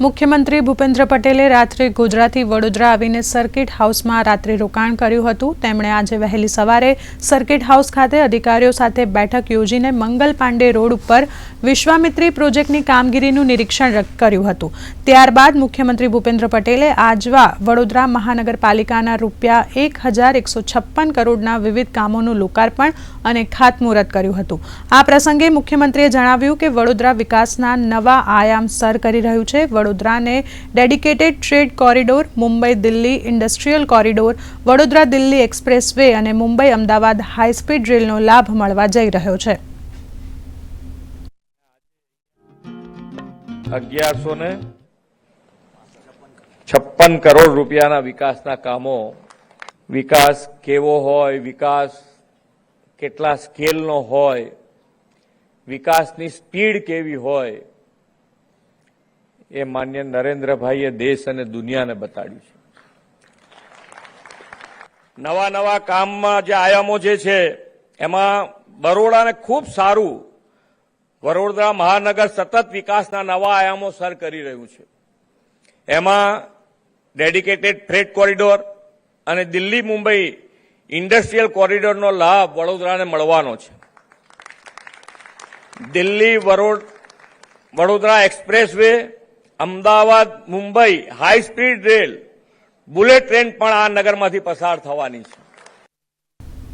મુખ્યમંત્રી ભૂપેન્દ્ર પટેલે રાત્રે ગુજરાતથી વડોદરા આવીને સર્કિટ હાઉસમાં રાત્રે રોકાણ કર્યું હતું। તેમણે આજે વહેલી સવારે સર્કિટ હાઉસ ખાતે અધિકારીઓ સાથે બેઠક યોજીને મંગલ પાંડે રોડ ઉપર વિશ્વામિત્રી પ્રોજેક્ટની કામગીરીનું નિરીક્ષણ કર્યું હતું। ત્યારબાદ મુખ્યમંત્રી ભૂપેન્દ્ર પટેલે આજવા વડોદરા મહાનગરપાલિકાના ₹1,156 કરોડના વિવિધ કામોનું લોકાર્પણ અને ખાતમુહૂર્ત કર્યું હતું। આ પ્રસંગે મુખ્યમંત્રીએ જણાવ્યું કે વડોદરા વિકાસના નવા આયામ સર કરી રહ્યું છે। વડોદરાને dedicated trade corridor, Mumbai Delhi industrial corridor, Vadodara Delhi expressway અને મુંબઈ અમદાવાદ હાઈ સ્પીડ રેલનો લાભ મળવા જઈ રહ્યો છે। 1156 કરોડ રૂપિયાના વિકાસના કામો, વિકાસ કેવો હોય, વિકાસ કેટલા સ્કેલનો હોય, વિકાસની સ્પીડ કેવી હોય, એ માન્ય નરેન્દ્રભાઈએ દેશ અને દુનિયાને બતાડ્યું છે। નવા કામમાં જે આયામો જે છે એમાં બરોડાને ખૂબ સારું, વડોદરા મહાનગર સતત વિકાસના નવા આયામો સર કરી રહ્યું છે। એમાં ડેડિકેટેડ ફ્રેટ કોરિડોર અને દિલ્હી મુંબઈ ઇન્ડસ્ટ્રીયલ કોરિડોરનો લાભ વડોદરાને મળવાનો છે। Delhi Vadodara express way, Ahmedabad Mumbai high speed rail, bullet train પણ આ નગરમાંથી પસાર થવાની છે।